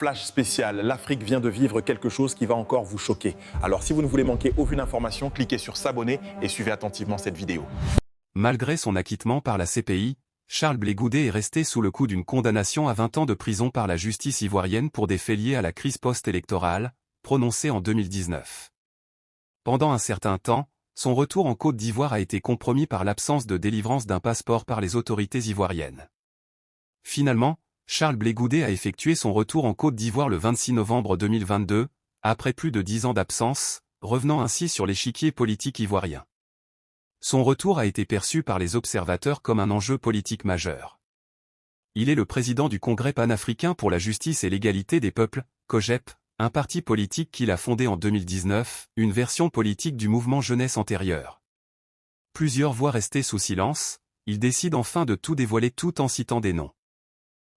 Flash spécial, l'Afrique vient de vivre quelque chose qui va encore vous choquer. Alors si vous ne voulez manquer aucune information, cliquez sur s'abonner et suivez attentivement cette vidéo. Malgré son acquittement par la CPI, Charles Blé Goudé est resté sous le coup d'une condamnation à 20 ans de prison par la justice ivoirienne pour des faits liés à la crise post-électorale, prononcée en 2019. Pendant un certain temps, son retour en Côte d'Ivoire a été compromis par l'absence de délivrance d'un passeport par les autorités ivoiriennes. Finalement, Charles Blé Goudé a effectué son retour en Côte d'Ivoire le 26 novembre 2022, après plus de 10 ans d'absence, revenant ainsi sur l'échiquier politique ivoirien. Son retour a été perçu par les observateurs comme un enjeu politique majeur. Il est le président du Congrès panafricain pour la justice et l'égalité des peuples, COJEP, un parti politique qu'il a fondé en 2019, une version politique du mouvement jeunesse antérieur. Plusieurs voix restées sous silence, il décide enfin de tout dévoiler tout en citant des noms.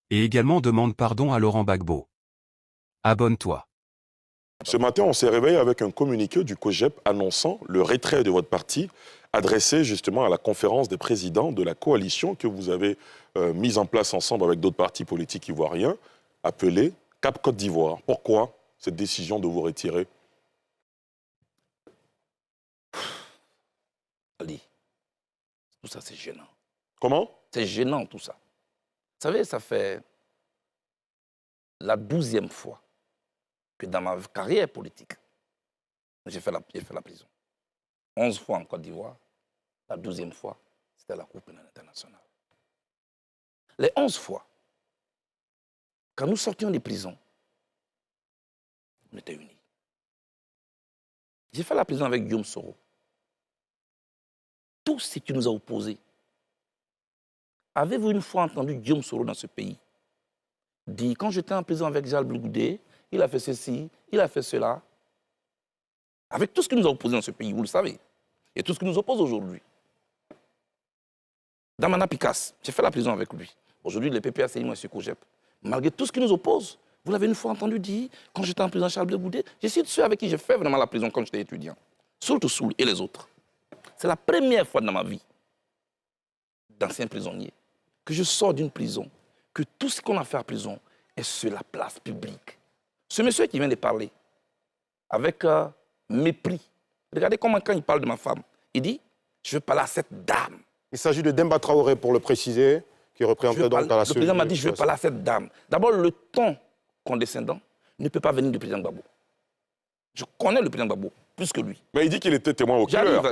Et également demande pardon à Laurent Gbagbo. Abonne-toi. Ce matin, on s'est réveillé avec un communiqué du COJEP annonçant le retrait de votre parti, adressé justement à la conférence des présidents de la coalition que vous avez mise en place ensemble avec d'autres partis politiques ivoiriens, appelée Cap Côte d'Ivoire. Pourquoi cette décision de vous retirer? Ali, tout ça c'est gênant. Comment? C'est gênant tout ça. Vous savez, ça fait la 12e fois que dans ma carrière politique, j'ai fait la prison. 11 fois en Côte d'Ivoire, la 12e fois, c'était à la Cour pénale internationale. Les 11 fois, quand nous sortions des prisons, on était unis. J'ai fait la prison avec Guillaume Soro. Tout ce qui nous a opposés. Avez-vous une fois entendu Guillaume Soro dans ce pays dire, quand j'étais en prison avec Charles Blé Goudé, il a fait ceci, il a fait cela. Avec tout ce qui nous a opposés dans ce pays, vous le savez, et tout ce qui nous oppose aujourd'hui. Damana Picasse, j'ai fait la prison avec lui. Aujourd'hui, le PPA, c'est moi, M. COJEP. Malgré tout ce qui nous oppose, vous l'avez une fois entendu dire, quand j'étais en prison Charles Blé Goudé, j'ai cité ceux avec qui j'ai fait vraiment la prison quand j'étais étudiant. Surtout Soul et les autres. C'est la première fois dans ma vie, d'ancien prisonnier, que je sors d'une prison, que tout ce qu'on a fait à prison est sur la place publique. Ce monsieur qui vient de parler, avec mépris, regardez comment quand il parle de ma femme, il dit, je veux parler à cette dame. Il s'agit de Demba Traoré, pour le préciser, qui représentait donc à la Le président m'a dit, je veux parler à cette dame. D'abord, le ton condescendant ne peut pas venir du président Gbagbo. Je connais le président Gbagbo, plus que lui. Mais il dit qu'il était témoin oculaire.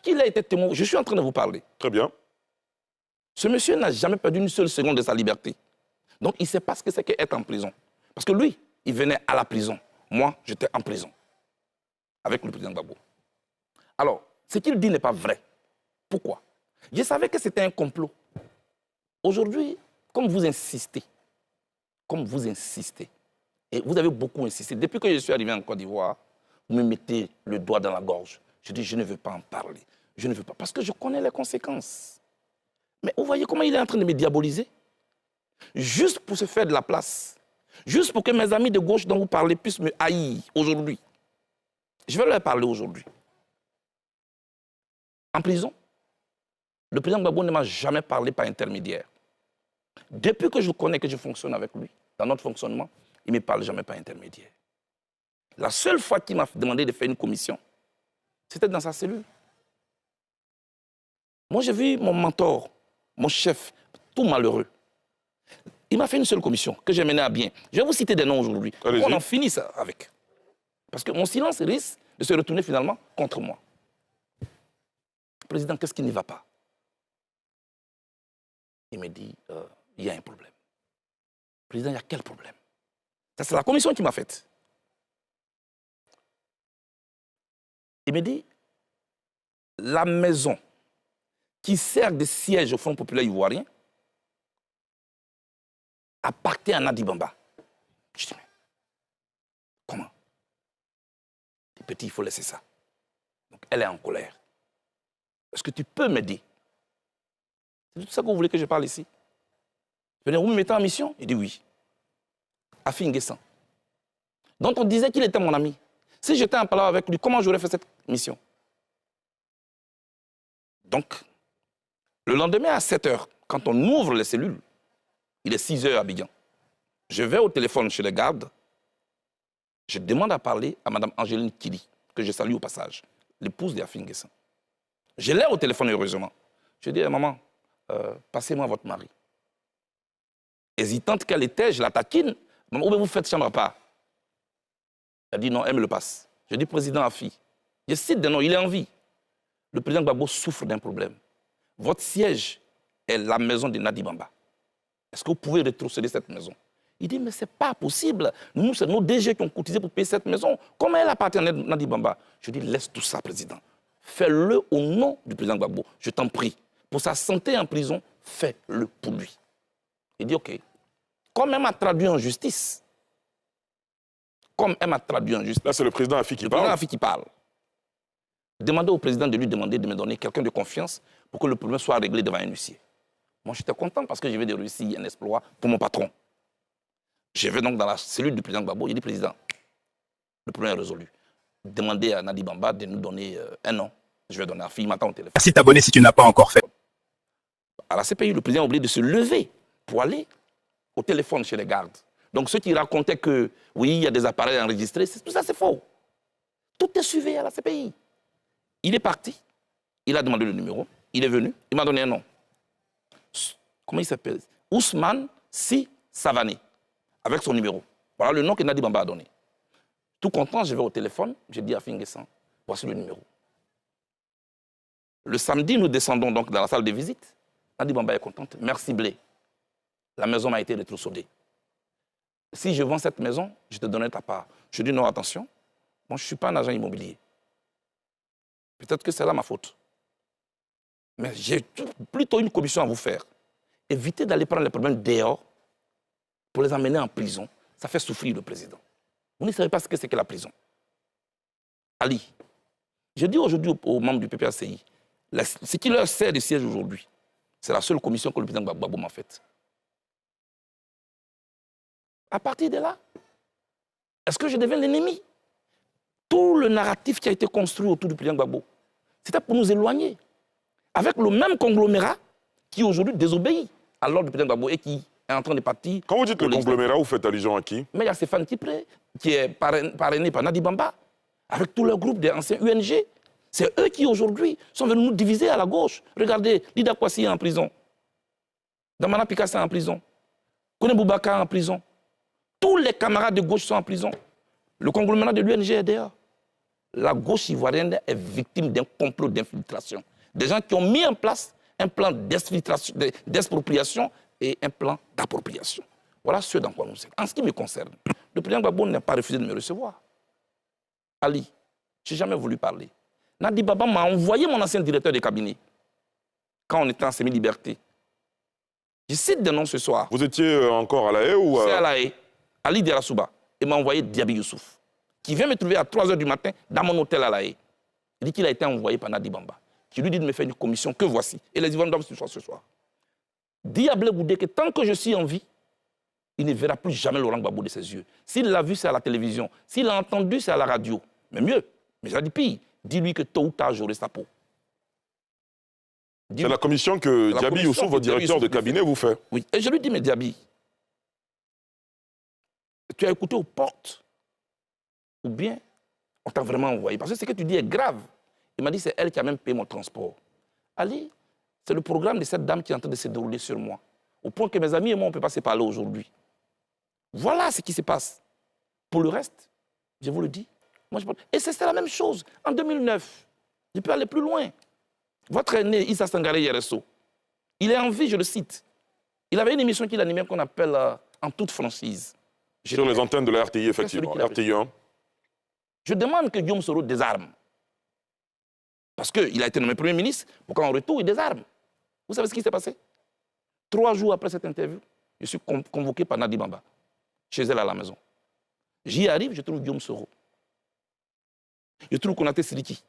Qu'il a été témoin, je suis en train de vous parler. Très bien. Ce monsieur n'a jamais perdu une seule seconde de sa liberté. Donc, il ne sait pas ce que c'est qu'être en prison. Parce que lui, il venait à la prison. Moi, j'étais en prison. Avec le président Gbagbo. Alors, ce qu'il dit n'est pas vrai. Pourquoi? Je savais que c'était un complot. Aujourd'hui, comme vous insistez, et vous avez beaucoup insisté, depuis que je suis arrivé en Côte d'Ivoire, vous me mettez le doigt dans la gorge. Je dis, je ne veux pas en parler. Je ne veux pas, parce que je connais les conséquences. Mais vous voyez comment il est en train de me diaboliser? Juste pour se faire de la place. Juste pour que mes amis de gauche dont vous parlez puissent me haïr aujourd'hui. Je vais leur parler aujourd'hui. En prison, le président Gbagbo ne m'a jamais parlé par intermédiaire. Depuis que je connais, que je fonctionne avec lui, dans notre fonctionnement, il ne me parle jamais par intermédiaire. La seule fois qu'il m'a demandé de faire une commission, c'était dans sa cellule. Moi, j'ai vu mon mentor, mon chef, tout malheureux. Il m'a fait une seule commission que j'ai menée à bien. Je vais vous citer des noms aujourd'hui. On en finit ça avec. Parce que mon silence risque de se retourner finalement contre moi. Président, qu'est-ce qui ne va pas? Il me dit, il y a un problème. Président, il y a quel problème? Ça, c'est la commission qui m'a faite. Il me dit, la maison qui sert de siège au Front populaire ivoirien appartient à Nadi Bamba. Je dis, mais comment? Les petits, il faut laisser ça. Donc, elle est en colère. Est-ce que tu peux m'aider? C'est tout ça que vous voulez que je parle ici? Je veux dire, vous me mettez en mission? Il dit oui. Afi Nguessan, dont on disait qu'il était mon ami. Si j'étais en parlant avec lui, comment j'aurais fait cette mission? Donc, le lendemain à 7 h, quand on ouvre les cellules, il est 6 h à Abidjan. Je vais au téléphone chez les gardes. Je demande à parler à Mme Angéline Kili, que je salue au passage, l'épouse d'Afin Guessin. Je l'ai au téléphone, heureusement. Je dis, maman, passez-moi votre mari. Hésitante qu'elle était, je la taquine. Maman, où vous faites chambre à part? Elle dit non, elle me le passe. Je dis, président Afi, je cite des noms, il est en vie. Le président Gbagbo souffre d'un problème. Votre siège est la maison de Nadi Bamba. Est-ce que vous pouvez rétrocéder cette maison? Il dit, mais ce n'est pas possible. Nous, c'est nos DG qui ont cotisé pour payer cette maison. Comment elle appartient à Nadi Bamba? Je dis, laisse tout ça, président. Fais-le au nom du président Gbagbo. Je t'en prie. Pour sa santé en prison, fais-le pour lui. Il dit, OK. Comme elle m'a traduit en justice, Là, c'est le président Afi qui parle. Le président Afi qui parle. Demandez au président de lui demander de me donner quelqu'un de confiance pour que le problème soit réglé devant un huissier. Moi, j'étais content parce que je vais de réussir un exploit pour mon patron. Je vais donc dans la cellule du président Gbagbo. Il dit, président, le problème est résolu. Demandez à Nadi Bamba de nous donner un nom. Je vais donner à Afi, il m'attend au téléphone. Merci de t'abonner si tu n'as pas encore fait. À la CPI, le président a oublié de se lever pour aller au téléphone chez les gardes. Donc ceux qui racontaient que, oui, il y a des appareils enregistrés, tout ça c'est faux. Tout est suivi à la CPI. Il est parti, il a demandé le numéro, il est venu, il m'a donné un nom. Comment il s'appelle? Ousmane Si Savané, avec son numéro. Voilà le nom que Nadi Bamba a donné. Tout content, je vais au téléphone, je dis à Finguessan, voici le numéro. Le samedi, nous descendons donc dans la salle de visite. Nadi Bamba est contente. Merci Blé. La maison m'a été rétrocédée. Si je vends cette maison, je te donnerai ta part. Je dis non, attention, moi je ne suis pas un agent immobilier. Peut-être que c'est là ma faute. Mais j'ai plutôt une commission à vous faire. Évitez d'aller prendre les problèmes dehors pour les emmener en prison. Ça fait souffrir le président. Vous ne savez pas ce que c'est que la prison. Ali, je dis aujourd'hui aux membres du PPACI, ce qui leur sert de siège aujourd'hui, c'est la seule commission que le président Gbagbo m'a faite. À partir de là, est-ce que je deviens l'ennemi? Tout le narratif qui a été construit autour du président Gbagbo, c'était pour nous éloigner. Avec le même conglomérat qui aujourd'hui désobéit à l'ordre du président Gbagbo et qui est en train de partir. Quand vous dites le conglomérat, vous faites allusion à qui? Mais il y a Stéphane Kipré, qui est parrainé par Nadi Bamba, avec tout le groupe des anciens UNG. C'est eux qui aujourd'hui sont venus nous diviser à la gauche. Regardez, Lida Kwasi est en prison. Damana Picasso est en prison. Kone Boubaka est en prison. Tous les camarades de gauche sont en prison. Le conglomérat de l'UNG est dehors. La gauche ivoirienne est victime d'un complot d'infiltration. Des gens qui ont mis en place un plan d'expropriation et un plan d'appropriation. Voilà ce dans quoi nous sommes. En ce qui me concerne, le président Gbagbo n'a pas refusé de me recevoir. Ali, je n'ai jamais voulu parler. Nadi Bamba m'a envoyé mon ancien directeur de cabinet quand on était en semi-liberté. Je cite des noms ce soir. Vous étiez encore à La Haye ou C'est à La Haye. Ali Derasouba, et m'a envoyé Diaby Youssouf, qui vient me trouver à 3 h du matin dans mon hôtel à La Haye. Il dit qu'il a été envoyé par Nadi Bamba, qui lui dit de me faire une commission que voici. Et les Ivoiriens doivent ce soir. Dis à Blé Goudé que tant que je suis en vie, il ne verra plus jamais Laurent Gbagbo de ses yeux. S'il l'a vu, c'est à la télévision. S'il l'a entendu, c'est à la radio. Mais mieux, mais j'ai dit pire, dis-lui que tôt ou tard, j'aurai sa peau. C'est la commission que Diaby Youssouf, votre directeur de cabinet, vous fait. Oui, et je lui dis, mais Diaby, tu as écouté aux portes ou bien on t'a vraiment envoyé? Parce que ce que tu dis est grave. Il m'a dit, c'est elle qui a même payé mon transport. Ali, c'est le programme de cette dame qui est en train de se dérouler sur moi. Au point que mes amis et moi, on ne peut pas se parler aujourd'hui. Voilà ce qui se passe. Pour le reste, je vous le dis. Moi, et c'est la même chose. En 2009, je peux aller plus loin. Votre aîné, Issa Sangaré Yereso, il est en vie, je le cite. Il avait une émission qu'il animait qu'on appelle En toute franchise. Sur les antennes de la RTI, effectivement. RTI 1. Je demande que Guillaume Soro désarme. Parce qu'il a été nommé Premier ministre, pour qu'en retour, il désarme. Vous savez ce qui s'est passé? 3 jours après cette interview, je suis convoqué par Nadi Bamba, chez elle à la maison. J'y arrive, je trouve Guillaume Soro. Je trouve Konaté Sidiki.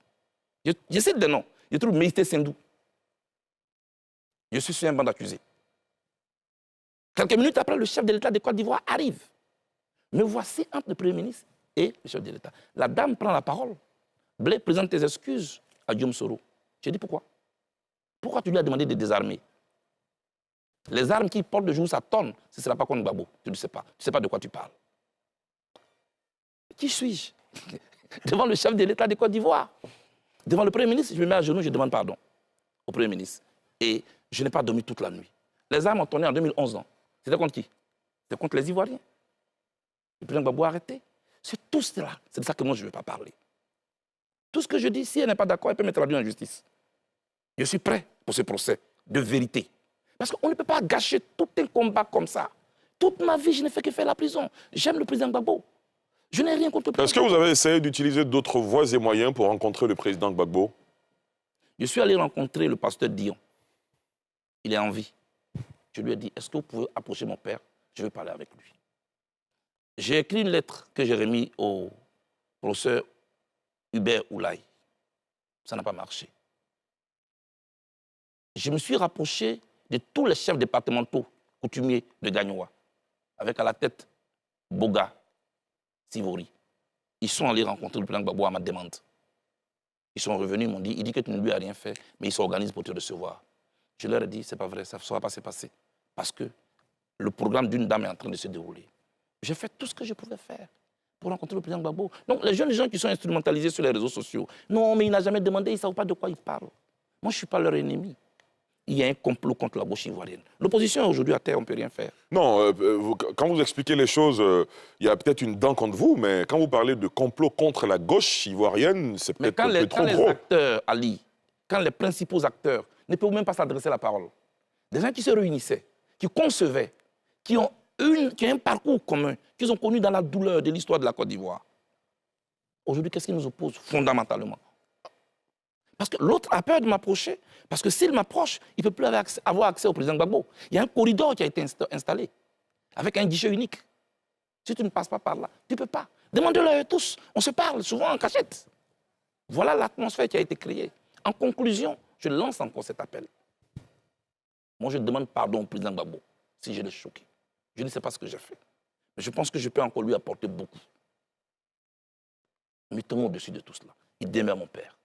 Je cite des noms. Je trouve Meïté Sendou. Je suis sur un banc d'accusés. Quelques minutes après, le chef de l'État de Côte d'Ivoire arrive. Me voici entre le Premier ministre et le chef de l'État. La dame prend la parole. Blé, présente tes excuses à Guillaume Soro. J'ai dit pourquoi? Pourquoi tu lui as demandé de désarmer? Les armes qui portent de jour, ça tonne. Ce ne sera pas contre Gbagbo. Tu ne sais pas. Tu ne sais pas de quoi tu parles. Qui suis-je? Devant le chef de l'État de Côte d'Ivoire. Devant le Premier ministre, je me mets à genoux, je demande pardon au Premier ministre. Et je n'ai pas dormi toute la nuit. Les armes ont tourné en 2011. C'était contre qui? C'était contre les Ivoiriens. Le président Gbagbo a arrêté. C'est tout cela. C'est de ça que moi, je ne veux pas parler. Tout ce que je dis, si elle n'est pas d'accord, elle peut me traduire en justice. Je suis prêt pour ce procès de vérité. Parce qu'on ne peut pas gâcher tout un combat comme ça. Toute ma vie, je n'ai fait que faire la prison. J'aime le président Gbagbo. Je n'ai rien contre le président. Est-ce que vous avez essayé d'utiliser d'autres voies et moyens pour rencontrer le président Gbagbo? Je suis allé rencontrer le pasteur Dion. Il est en vie. Je lui ai dit, est-ce que vous pouvez approcher mon père? Je veux parler avec lui. J'ai écrit une lettre que j'ai remise au professeur Hubert Oulaye. Ça n'a pas marché. Je me suis rapproché de tous les chefs départementaux coutumiers de Gagnoa, avec à la tête Boga, Sivori. Ils sont allés rencontrer le président Gbagbo à ma demande. Ils sont revenus, ils m'ont dit, il dit que tu ne lui as rien fait, mais il s'organise pour te recevoir. Je leur ai dit, c'est pas vrai, ça ne sera pas se passer. Parce que le programme d'une dame est en train de se dérouler. J'ai fait tout ce que je pouvais faire pour rencontrer le président Gbagbo. Donc les jeunes gens qui sont instrumentalisés sur les réseaux sociaux, non, mais il n'a jamais demandé, ils ne savent pas de quoi ils parlent. Moi, je ne suis pas leur ennemi. Il y a un complot contre la gauche ivoirienne. L'opposition est aujourd'hui à terre, on ne peut rien faire. Non, quand vous expliquez les choses, il y a peut-être une dent contre vous, mais quand vous parlez de complot contre la gauche ivoirienne, c'est peut-être un peu trop gros. Quand les acteurs, Ali, quand les principaux acteurs ne peuvent même pas s'adresser la parole, des gens qui se réunissaient, qui concevaient, qui ont un parcours commun, qu'ils ont connu dans la douleur de l'histoire de la Côte d'Ivoire. Aujourd'hui, qu'est-ce qui nous oppose fondamentalement? Parce que l'autre a peur de m'approcher. Parce que s'il m'approche, il ne peut plus avoir accès au président Gbagbo. Il y a un corridor qui a été installé, avec un guichet unique. Si tu ne passes pas par là, tu ne peux pas. Demandez-le à eux tous. On se parle souvent en cachette. Voilà l'atmosphère qui a été créée. En conclusion, je lance encore cet appel. Moi, je demande pardon au président Gbagbo si je l'ai choqué. Je ne sais pas ce que j'ai fait. Mais je pense que je peux encore lui apporter beaucoup. Mettons-nous au-dessus de tout cela. Il demeure mon père.